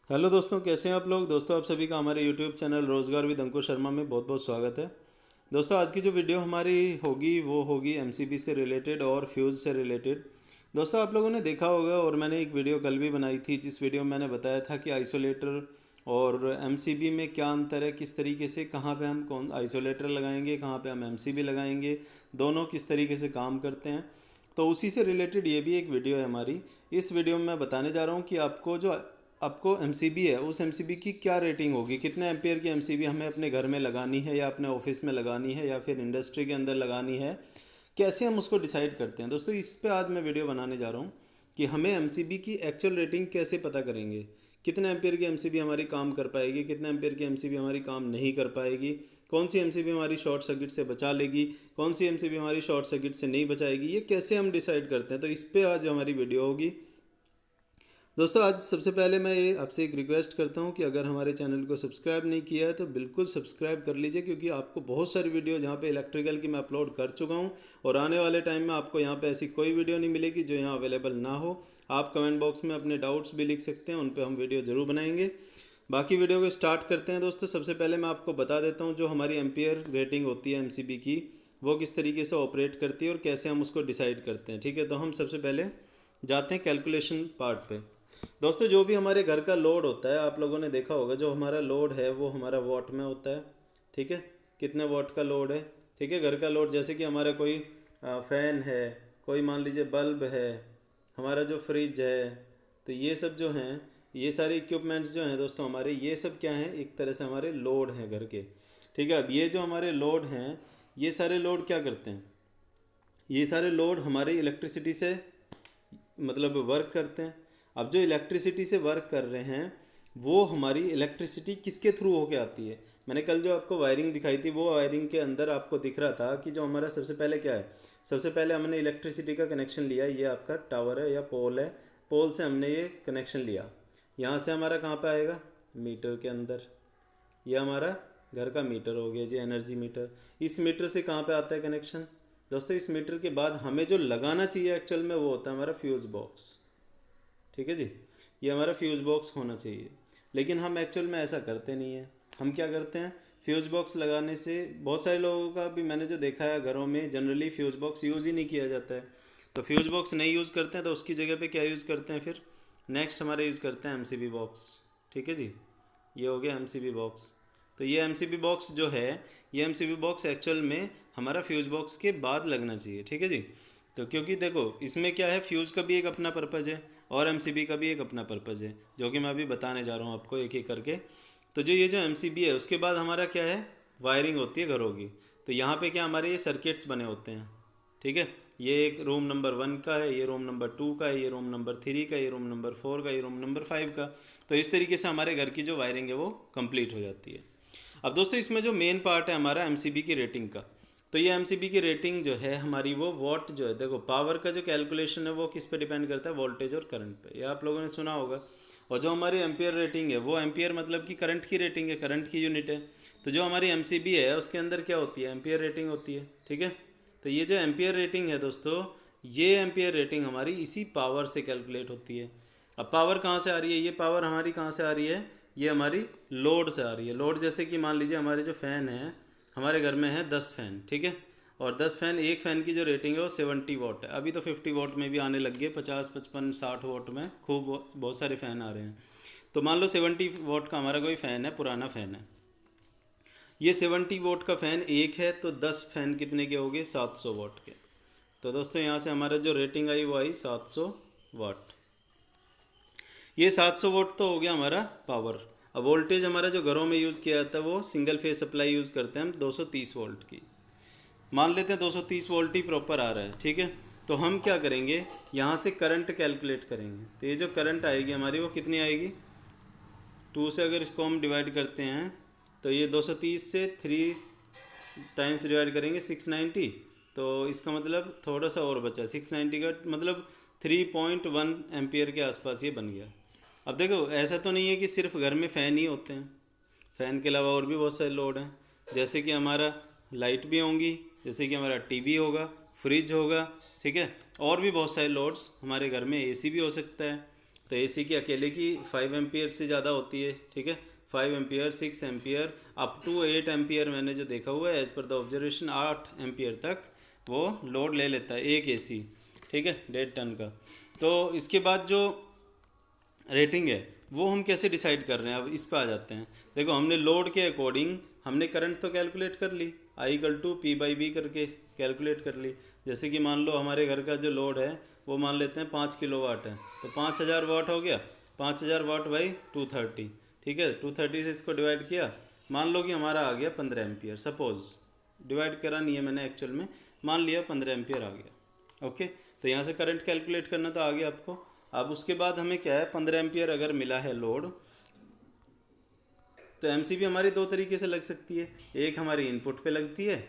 Hello दोस्तों, कैसे हैं आप लोग। दोस्तों, आप सभी का हमारे यूट्यूब चैनल रोज़गार विद अंकुर शर्मा में बहुत बहुत स्वागत है। दोस्तों, आज की जो वीडियो हमारी होगी वो होगी एमसीबी से रिलेटेड और फ्यूज़ से रिलेटेड। दोस्तों, आप लोगों ने देखा होगा और मैंने एक वीडियो कल भी बनाई थी जिस वीडियो में मैंने बताया था कि आइसोलेटर और एमसीबी में क्या अंतर है, किस तरीके से कहाँ पे हम कौन आइसोलेटर लगाएंगे, कहाँ पे हम एमसीबी लगाएंगे, दोनों किस तरीके से काम करते हैं। तो उसी से रिलेटेड ये भी एक वीडियो है हमारी। इस वीडियो में मैं बताने जा रहा हूँ कि आपको एमसीबी है उस एमसीबी की क्या रेटिंग होगी, कितने एम्पेयर की एमसीबी हमें अपने घर में लगानी है या अपने ऑफिस में लगानी है या फिर इंडस्ट्री के अंदर लगानी है, कैसे हम उसको डिसाइड करते हैं। दोस्तों, इस पे आज मैं वीडियो बनाने जा रहा हूँ कि हमें एमसीबी की एक्चुअल रेटिंग कैसे पता करेंगे, कितने एम्पेयर की एमसीबी हमारी काम कर पाएगी, कितने एम्पेयर की एमसीबी हमारी काम नहीं कर पाएगी, कौन सी एमसीबी हमारी शॉर्ट सर्किट से बचा लेगी, कौन सी एमसीबी हमारी शॉर्ट सर्किट से नहीं बचाएगी, ये कैसे हम डिसाइड करते हैं। तो इस पर आज हमारी वीडियो होगी। दोस्तों, आज सबसे पहले मैं ये आपसे एक रिक्वेस्ट करता हूँ कि अगर हमारे चैनल को सब्सक्राइब नहीं किया है तो बिल्कुल सब्सक्राइब कर लीजिए, क्योंकि आपको बहुत सारी वीडियो जहाँ पे इलेक्ट्रिकल की मैं अपलोड कर चुका हूँ और आने वाले टाइम में आपको यहाँ पे ऐसी कोई वीडियो नहीं मिलेगी जो यहाँ अवेलेबल ना हो। आप कमेंट बॉक्स में अपने डाउट्स भी लिख सकते हैं, उन पर हम वीडियो ज़रूर बनाएंगे। बाकी वीडियो को स्टार्ट करते हैं। दोस्तों, सबसे पहले मैं आपको बता देता हूँ जो हमारी एम्पियर रेटिंग होती है एमसीबी की, वो किस तरीके से ऑपरेट करती है और कैसे हम उसको डिसाइड करते हैं। ठीक है, तो हम सबसे पहले जाते हैं कैलकुलेशन पार्ट पे। दोस्तों, जो भी हमारे घर का लोड होता है, आप लोगों ने देखा होगा जो हमारा लोड है वो हमारा वॉट में होता है। ठीक है, कितने वॉट का लोड है। ठीक है, घर का लोड जैसे कि हमारा कोई फ़ैन है, कोई मान लीजिए बल्ब है, हमारा जो फ्रिज है, तो ये सब जो हैं, ये सारे इक्विपमेंट्स जो हैं दोस्तों हमारे, ये सब क्या हैं, एक तरह से हमारे लोड हैं घर के। ठीक है, अब ये जो हमारे लोड हैं, ये सारे लोड क्या करते हैं, ये सारे लोड हमारे इलेक्ट्रिसिटी से मतलब वर्क करते हैं। अब जो इलेक्ट्रिसिटी से वर्क कर रहे हैं वो हमारी इलेक्ट्रिसिटी किसके थ्रू होके आती है। मैंने कल जो आपको वायरिंग दिखाई थी वो वायरिंग के अंदर आपको दिख रहा था कि जो हमारा सबसे पहले क्या है, सबसे पहले हमने इलेक्ट्रिसिटी का कनेक्शन लिया। ये आपका टावर है या पोल है, पोल से हमने ये कनेक्शन लिया। यहाँ से हमारा कहाँ पे आएगा, मीटर के अंदर। ये हमारा घर का मीटर हो गया जी, एनर्जी मीटर। इस मीटर से कहाँ पे आता है कनेक्शन दोस्तों, इस मीटर के बाद हमें जो लगाना चाहिए एक्चुअल में वो होता है हमारा फ्यूज़ बॉक्स। ठीक है जी, ये हमारा फ्यूज़ बॉक्स होना चाहिए, लेकिन हम एक्चुअल में ऐसा करते नहीं हैं। हम क्या करते हैं, फ्यूज़ बॉक्स लगाने से बहुत सारे लोगों का भी मैंने जो देखा है घरों में जनरली फ्यूज़ बॉक्स यूज़ ही नहीं किया जाता है। तो फ्यूज़ बॉक्स नहीं यूज़ करते हैं तो उसकी जगह पे क्या यूज़ करते हैं, फिर नेक्स्ट हमारे यूज़ करते हैं एमसीबी बॉक्स। ठीक है जी, ये हो गया एमसीबी बॉक्स। तो ये एमसीबी बॉक्स जो है, ये एमसीबी बॉक्स एक्चुअल में हमारा फ्यूज़ बॉक्स के बाद लगना चाहिए। ठीक है जी, तो क्योंकि देखो इसमें क्या है, फ्यूज़ का भी एक अपना पर्पज़ है और एमसीबी का भी एक अपना पर्पज़ है, जो कि मैं अभी बताने जा रहा हूँ आपको एक एक करके। तो जो ये जो एमसीबी है उसके बाद हमारा क्या है, वायरिंग होती है घरों की। तो यहाँ पे क्या हमारे ये सर्किट्स बने होते हैं। ठीक है, ये एक रूम नंबर 1 का है, ये रूम नंबर 2 का है, ये रूम नंबर 3 का, ये रूम नंबर 4 का, ये रूम नंबर 5 का। तो इस तरीके से हमारे घर की जो वायरिंग है वो कंप्लीट हो जाती है। अब दोस्तों, इसमें जो मेन पार्ट है हमारा एमसीबी की रेटिंग का, तो ये एमसीबी की रेटिंग जो है हमारी, वो वॉट जो है, देखो पावर का जो कैलकुलेशन है वो किस पे डिपेंड करता है, वोल्टेज और करंट पे। ये आप लोगों ने सुना होगा। और जो हमारी एम्पियर रेटिंग है वो एम्पियर मतलब कि करंट की रेटिंग है, करंट की यूनिट है। तो जो हमारी एमसीबी है उसके अंदर क्या होती है, एम्पियर रेटिंग होती है। ठीक है, तो ये जो एम्पियर रेटिंग है दोस्तों, ये एम्पियर रेटिंग हमारी इसी पावर से कैलकुलेट होती है। अब पावर कहाँ से आ रही है, ये पावर हमारी कहाँ से आ रही है, ये हमारी लोड से आ रही है। लोड जैसे कि मान लीजिए हमारे जो फ़ैन है, हमारे घर में है 10 फ़ैन। ठीक है, और 10 फ़ैन, एक फ़ैन की जो रेटिंग है वो 70 वाट है। अभी तो 50 वाट में भी आने लग गए, 50, 55, 60 वाट में खूब बहुत सारे फ़ैन आ रहे हैं। तो मान लो 70 वाट का हमारा कोई फ़ैन है, पुराना फ़ैन है। ये 70 वाट का फ़ैन एक है, तो 10 फ़ैन कितने के हो गए, 700 वाट के। तो दोस्तों, यहाँ से हमारा जो रेटिंग आई वो आई 700 वाट। ये 700 वाट तो हो गया हमारा पावर। अब वोल्टेज हमारा जो घरों में यूज़ किया जाता है वो सिंगल फेज सप्लाई यूज़ करते हैं हम 230 वोल्ट की। मान लेते हैं 230 वोल्ट ही प्रॉपर आ रहा है। ठीक है, तो हम क्या करेंगे, यहाँ से करंट कैलकुलेट करेंगे। तो ये जो करंट आएगी हमारी वो कितनी आएगी, 2 से अगर इसको हम डिवाइड करते हैं तो ये 230 से 3 टाइम्स डिवाइड करेंगे 690। तो इसका मतलब थोड़ा सा और बचा, 690 का मतलब 3.1 एम्पियर के आसपास ये बन गया। अब देखो, ऐसा तो नहीं है कि सिर्फ घर में फ़ैन ही होते हैं, फ़ैन के अलावा और भी बहुत सारे लोड हैं। जैसे कि हमारा लाइट भी होंगी, जैसे कि हमारा टीवी होगा, फ्रिज होगा। ठीक है, और भी बहुत सारे लोड्स हमारे घर में, एसी भी हो सकता है, तो एसी की अकेले की 5 एम्पियर से ज़्यादा होती है, ठीक है। 5 ampere, 6 ampere, up to 8 ampere मैंने जो देखा हुआ है as per the observation, 8 ampere तक वो लोड ले लेता है एक एसी, ठीक है, 1.5 टन का। तो इसके बाद जो रेटिंग है वो हम कैसे डिसाइड कर रहे हैं, अब इस पर आ जाते हैं। देखो, हमने लोड के अकॉर्डिंग हमने करंट तो कैलकुलेट कर ली, I = P/B करके कैलकुलेट कर ली। जैसे कि मान लो हमारे घर का जो लोड है वो मान लेते हैं 5 किलोवाट है, तो 5000 वाट हो गया, 5000 वाट बाई 230, ठीक है। 230 से इसको डिवाइड किया, मान लो कि हमारा आ गया 15 एम्पियर, सपोज, डिवाइड करा नहीं है मैंने एक्चुअल में, मान लिया 15 एम्पियर आ गया, ओके। तो यहाँ से करंट कैलकुलेट करना तो आ गया आपको। अब उसके बाद हमें क्या है, 15 एम्पियर अगर मिला है लोड, तो एमसीबी हमारी दो तरीके से लग सकती है। एक हमारी इनपुट पे लगती है,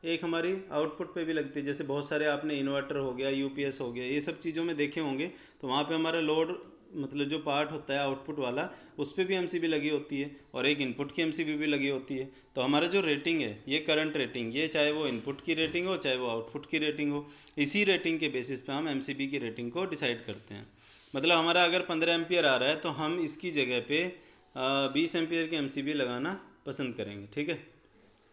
एक हमारी आउटपुट पे भी लगती है। जैसे बहुत सारे आपने इन्वर्टर हो गया, यूपीएस हो गया, ये सब चीज़ों में देखे होंगे, तो वहाँ पे हमारा लोड मतलब जो पार्ट होता है आउटपुट वाला, उस पर भी एमसीबी लगी होती है, और एक इनपुट की एमसीबी भी लगी होती है। तो हमारा जो रेटिंग है, ये करंट रेटिंग, ये चाहे वो इनपुट की रेटिंग हो चाहे वो आउटपुट की रेटिंग हो, इसी रेटिंग के बेसिस पे हम एमसीबी की रेटिंग को डिसाइड करते हैं। मतलब हमारा अगर 15 एम्पियर आ रहा है तो हम इसकी जगह पे 20 एम्पियर की एमसीबी लगाना पसंद करेंगे, ठीक है।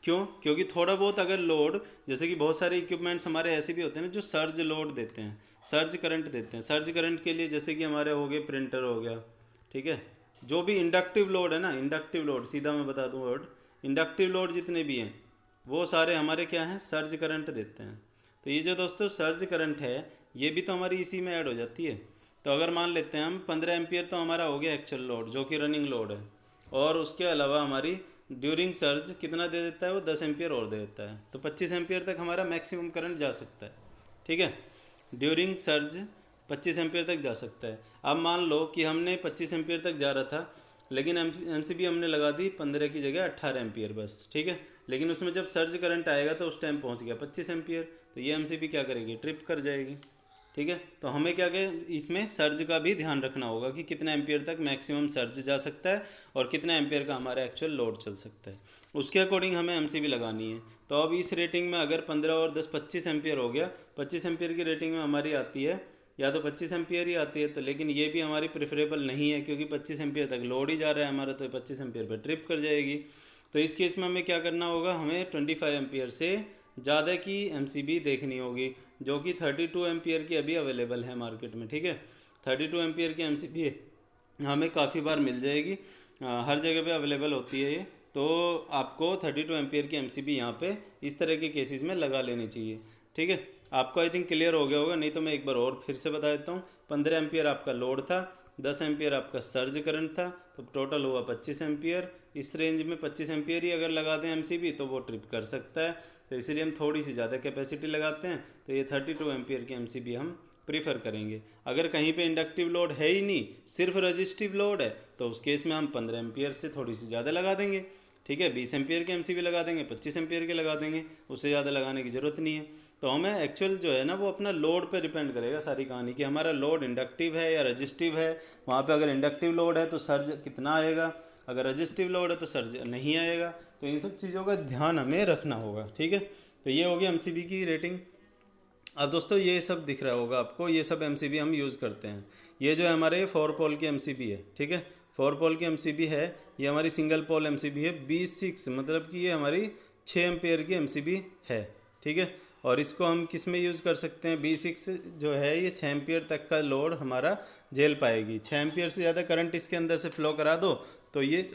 क्यों? क्योंकि थोड़ा बहुत अगर लोड, जैसे कि बहुत सारे इक्विपमेंट्स हमारे ऐसे भी होते हैं ना जो सर्ज लोड देते हैं, सर्ज करंट देते हैं। सर्ज करंट के लिए जैसे कि हमारे हो गए प्रिंटर हो गया, ठीक है। जो भी इंडक्टिव लोड है ना, इंडक्टिव लोड, सीधा मैं बता दूँ वर्ड, इंडक्टिव लोड जितने भी हैं वो सारे हमारे क्या हैं, सर्ज करंट देते हैं। तो ये जो दोस्तों सर्ज करंट है, ये भी तो हमारी इसी में ऐड हो जाती है। तो अगर मान लेते हैं हम 15 एम्पियर तो हमारा हो गया एक्चुअल लोड जो कि रनिंग लोड है, और उसके अलावा हमारी ड्यूरिंग सर्ज कितना दे देता है वो 10 एम्पियर और दे देता है, तो 25 एम्पियर तक हमारा मैक्सिमम करंट जा सकता है, ठीक है। ड्यूरिंग सर्ज 25 एम्पियर तक जा सकता है। अब मान लो कि हमने 25 एम्पियर तक जा रहा था, लेकिन एमसीबी हमने लगा दी 15 की जगह 18 एम्पियर बस, ठीक है। लेकिन उसमें जब सर्ज करंट आएगा तो उस टाइम पहुंच गया 25 एम्पियर, तो ये एमसीबी क्या करेगी, ट्रिप कर जाएगी, ठीक है। तो हमें क्या इसमें सर्ज का भी ध्यान रखना होगा कि कितना एम्पियर तक मैक्सिमम सर्ज जा सकता है और कितना एम्पियर का हमारा एक्चुअल लोड चल सकता है, उसके अकॉर्डिंग हमें एमसीबी लगानी है। तो अब इस रेटिंग में अगर 15 और 10 25 एम्पियर हो गया, 25 एम्पियर की रेटिंग में हमारी आती है या तो 25 एम्पियर ही आती है, तो लेकिन ये भी हमारी प्रेफरेबल नहीं है क्योंकि 25 एम्पियर तक लोड ही जा रहा है हमारा, तो 25 एम्पियर पर ट्रिप कर जाएगी। तो इस केस में हमें क्या करना होगा, हमें 25 एम्पियर से ज़्यादा की एमसीबी देखनी होगी, जो कि 32 एम्पियर की अभी अवेलेबल है मार्केट में, ठीक है। 32 एम्पियर की एमसीबी हमें काफ़ी बार मिल जाएगी, हर जगह पे अवेलेबल होती है ये। तो आपको 32 एम्पियर की एमसीबी यहाँ पे इस तरह के केसेस में लगा लेनी चाहिए, ठीक है। आपको आई थिंक क्लियर हो गया होगा, नहीं तो मैं एक बार और फिर से बता देता हूँ। 15 एम्पियर आपका लोड था, 10 एम्पियर आपका सर्ज करंट था, तो टोटल हुआ 25 एम्पियर। इस रेंज में 25 एम्पियर ही अगर लगा दें एमसीबी तो वो ट्रिप कर सकता है, तो इसीलिए हम थोड़ी सी ज़्यादा कैपेसिटी लगाते हैं। तो ये 32 एम्पियर की एमसीबी हम प्रीफर करेंगे। अगर कहीं पे इंडक्टिव लोड है ही नहीं, सिर्फ रजिस्टिव लोड है, तो उस केस में हम 15 एम्पियर से थोड़ी सी ज़्यादा लगा देंगे, ठीक है। 20 एम्पियर की एमसीबी लगा देंगे, 25 एम्पियर के लगा देंगे, उससे ज़्यादा लगाने की ज़रूरत नहीं है। तो हमें एक्चुअल जो है ना वो अपना लोड पे डिपेंड करेगा सारी कहानी, कि हमारा लोड इंडक्टिव है या रजिस्टिव है। वहाँ पे अगर इंडक्टिव लोड है तो सर्ज कितना आएगा, अगर रजिस्टिव लोड है तो सर्ज नहीं आएगा। तो इन सब चीज़ों का ध्यान हमें रखना होगा, ठीक है। तो ये होगी एमसीबी की रेटिंग। अब दोस्तों ये सब दिख रहा होगा आपको, ये सब एमसीबी हम यूज़ करते हैं। ये जो है हमारे 4 पोल की एमसीबी है, ठीक है। 4 पोल की एमसीबी है, ये हमारी सिंगल पोल एमसीबी है। B6 मतलब कि ये हमारी 6 एम्पेयर की एमसीबी है, ठीक है। और इसको हम किस में यूज़ कर सकते हैं, B6 जो है ये 6 एम्पियर तक का लोड हमारा झेल पाएगी। 6 एम्पियर से ज़्यादा करंट इसके अंदर से फ्लो करा दो तो ये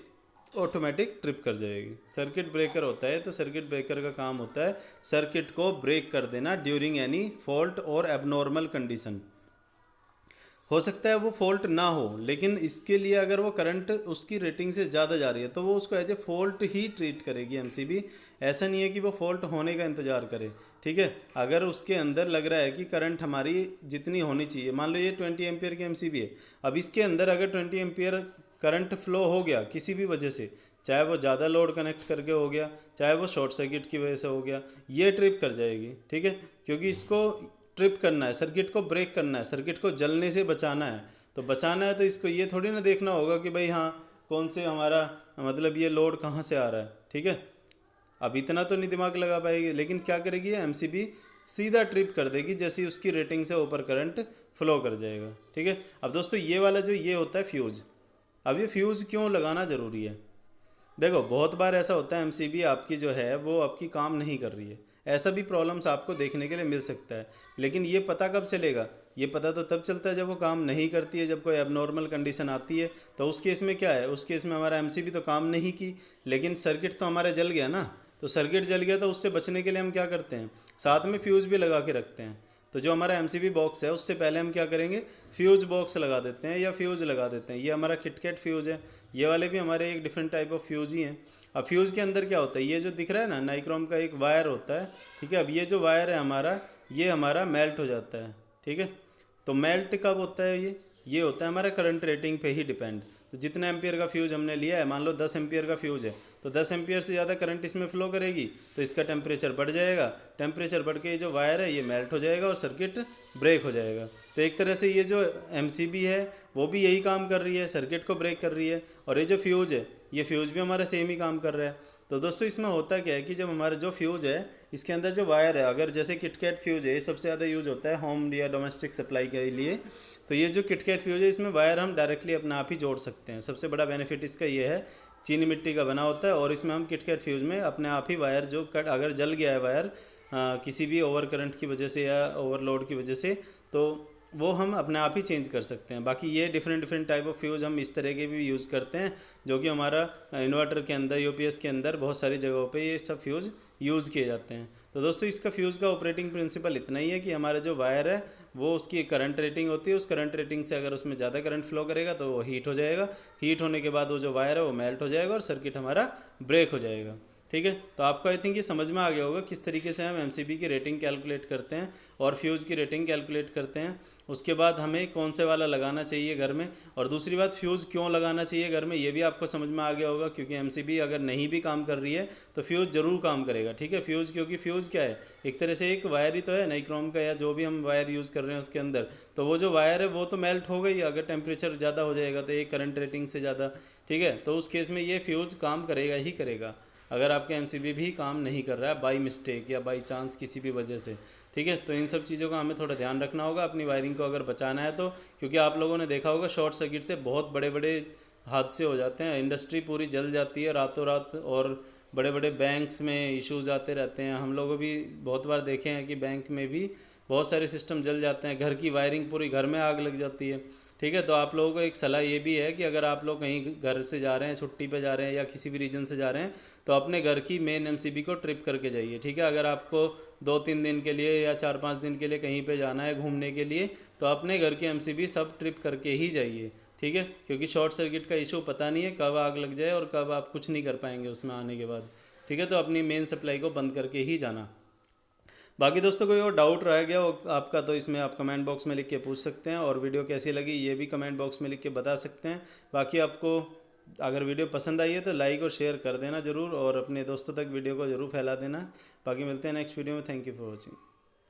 ऑटोमेटिक ट्रिप कर जाएगी। सर्किट ब्रेकर होता है, तो सर्किट ब्रेकर का काम होता है सर्किट को ब्रेक कर देना ड्यूरिंग एनी फॉल्ट और एबनॉर्मल कंडीशन। हो सकता है वो फॉल्ट ना हो, लेकिन इसके लिए अगर वो करंट उसकी रेटिंग से ज़्यादा जा रही है तो वो उसको एज ए फॉल्ट ही ट्रीट करेगी एमसीबी। ऐसा नहीं है कि वो फॉल्ट होने का इंतज़ार करे, ठीक है। अगर उसके अंदर लग रहा है कि करंट हमारी जितनी होनी चाहिए, मान लो ये 20 एम्पियर की एमसीबी है, अब इसके अंदर अगर 20 एम्पियर करंट फ्लो हो गया किसी भी वजह से, चाहे वो ज़्यादा लोड कनेक्ट करके हो गया, चाहे वो शॉर्ट सर्किट की वजह से हो गया, ये ट्रिप कर जाएगी, ठीक है। क्योंकि इसको ट्रिप करना है, सर्किट को ब्रेक करना है, सर्किट को जलने से बचाना है। तो बचाना है तो इसको ये थोड़ी ना देखना होगा कि भाई हाँ कौन से हमारा मतलब ये लोड कहाँ से आ रहा है, ठीक है। अब इतना तो नहीं दिमाग लगा पाएगी, लेकिन क्या करेगी ये एमसीबी सीधा ट्रिप कर देगी जैसे ही उसकी रेटिंग से ऊपर करंट फ्लो कर जाएगा। ठीक है, अब दोस्तों ये वाला जो ये होता है फ्यूज़, अब ये फ्यूज़ क्यों लगाना ज़रूरी है? देखो बहुत बार ऐसा होता है एमसीबी आपकी जो है वो आपकी काम नहीं कर रही है, ऐसा भी प्रॉब्लम्स आपको देखने के लिए मिल सकता है। लेकिन ये पता कब चलेगा? ये पता तो तब चलता है जब वो काम नहीं करती है, जब कोई एबनॉर्मल कंडीशन आती है। तो उस केस में क्या है, उस केस में हमारा एमसीबी तो काम नहीं की, लेकिन सर्किट तो हमारा जल गया ना। तो सर्किट जल गया तो उससे बचने के लिए हम क्या करते हैं, साथ में फ्यूज़ भी लगा के रखते हैं। तो जो हमारा एमसीबी बॉक्स है उससे पहले हम क्या करेंगे, फ्यूज बॉक्स लगा देते हैं या फ्यूज़ लगा देते हैं। ये हमारा किटकैट फ्यूज़ है, ये वाले भी हमारे एक डिफरेंट टाइप ऑफ फ्यूज़ ही हैं। अब फ्यूज़ के अंदर क्या होता है, ये जो दिख रहा है ना नाइक्रोम का एक वायर होता है। ठीक है, अब ये जो वायर है हमारा, ये हमारा मेल्ट हो जाता है। ठीक है, तो मेल्ट कब होता है ये होता है हमारा करंट रेटिंग पे ही डिपेंड। तो जितना एम्पियर का फ्यूज़ हमने लिया है, मान लो 10 एम्पियर का फ्यूज़ है, तो 10 एम्पियर से ज़्यादा करंट इसमें फ्लो करेगी तो इसका टेम्परेचर बढ़ जाएगा। टेम्परेचर बढ़ के ये जो वायर है ये मेल्ट हो जाएगा और सर्किट ब्रेक हो जाएगा। तो एक तरह से ये जो एमसीबी है वो भी यही काम कर रही है, सर्किट को ब्रेक कर रही है। और ये जो फ्यूज़ है, ये फ्यूज़ भी हमारा सेम ही काम कर रहा है। तो दोस्तों इसमें होता क्या है कि जब हमारा जो फ्यूज़ है इसके अंदर जो वायर है, अगर जैसे किटकैट फ्यूज़ है, ये सबसे ज़्यादा यूज होता है होम या डोमेस्टिक सप्लाई के लिए। तो ये जो किटकैट फ्यूज़ है इसमें वायर हम डायरेक्टली अपने आप ही जोड़ सकते हैं। सबसे बड़ा बेनिफिट इसका ये है, चीनी मिट्टी का बना होता है और इसमें हम किटकैट फ्यूज़ में अपने आप ही वायर जो कट अगर जल गया है वायर किसी भी ओवर करंट की वजह से या ओवरलोड की वजह से, तो वो हम अपने आप ही चेंज कर सकते हैं। बाकी ये different different type of fuse हम इस तरह के भी यूज़ करते हैं, जो कि हमारा इन्वर्टर के अंदर, यूपीएस के अंदर बहुत सारी जगहों पे ये सब फ्यूज़ यूज़ किए जाते हैं। तो दोस्तों इसका फ्यूज़ का ऑपरेटिंग प्रिंसिपल इतना ही है कि हमारा जो वायर है वो उसकी करंट रेटिंग होती है, उस करंट रेटिंग से अगर उसमें ज़्यादा करंट फ्लो करेगा तो वो हीट हो जाएगा। हीट होने के बाद वो जो वायर है वो मेल्ट हो जाएगा और सर्किट हमारा ब्रेक हो जाएगा। ठीक है, तो आपको आई थिंक ये समझ में आ गया होगा किस तरीके से हम एमसीबी की रेटिंग कैलकुलेट करते हैं और फ्यूज़ की रेटिंग कैलकुलेट करते हैं। उसके बाद हमें कौन से वाला लगाना चाहिए घर में, और दूसरी बात फ्यूज़ क्यों लगाना चाहिए घर में, ये भी आपको समझ में आ गया होगा। क्योंकि एमसीबी अगर नहीं भी काम कर रही है तो फ्यूज़ ज़रूर काम करेगा। ठीक है, फ्यूज़ क्योंकि फ्यूज़ क्या है, एक तरह से एक वायर ही तो है नाइक्रोम का, या जो भी हम वायर यूज़ कर रहे हैं उसके अंदर। तो वो जो वायर है वो तो मेल्ट हो गई, अगर टेम्परेचर ज़्यादा हो जाएगा तो एक करंट रेटिंग से ज़्यादा। ठीक है, तो उस केस में ये फ्यूज़ काम करेगा ही करेगा अगर आपके एमसीबी भी काम नहीं कर रहा है बाई मिस्टेक या बाई चांस किसी भी वजह से। ठीक है, तो इन सब चीज़ों का हमें थोड़ा ध्यान रखना होगा अपनी वायरिंग को अगर बचाना है तो। क्योंकि आप लोगों ने देखा होगा शॉर्ट सर्किट से बहुत बड़े बड़े हादसे हो जाते हैं, इंडस्ट्री पूरी जल जाती है रातों रात, और बड़े बड़े बैंक्स में इश्यूज़ आते रहते हैं। हम लोग भी बहुत बार देखे हैं कि बैंक में भी बहुत सारे सिस्टम जल जाते हैं, घर की वायरिंग पूरी घर में आग लग जाती है। ठीक है, तो आप लोगों को एक सलाह ये भी है कि अगर आप लोग कहीं घर से जा रहे हैं, छुट्टी पे जा रहे हैं या किसी भी रीजन से जा रहे हैं, तो अपने घर की मेन एमसीबी को ट्रिप करके जाइए। ठीक है, अगर आपको 2-3 दिन के लिए या 4-5 दिन के लिए कहीं पे जाना है घूमने के लिए, तो अपने घर की एमसीबी सब ट्रिप करके ही जाइए। ठीक है, क्योंकि शॉर्ट सर्किट का इशू पता नहीं है कब आग लग जाए और कब आप कुछ नहीं कर पाएंगे उसमें आने के बाद। ठीक है, तो अपनी मेन सप्लाई को बंद करके ही जाना। बाकी दोस्तों कोई और डाउट रह गया हो आपका तो इसमें आप कमेंट बॉक्स में लिख के पूछ सकते हैं, और वीडियो कैसी लगी ये भी कमेंट बॉक्स में लिख के बता सकते हैं। बाकी आपको अगर वीडियो पसंद आई है तो लाइक और शेयर कर देना ज़रूर, और अपने दोस्तों तक वीडियो को ज़रूर फैला देना। बाकी मिलते हैं नेक्स्ट वीडियो में। Thank you for watching.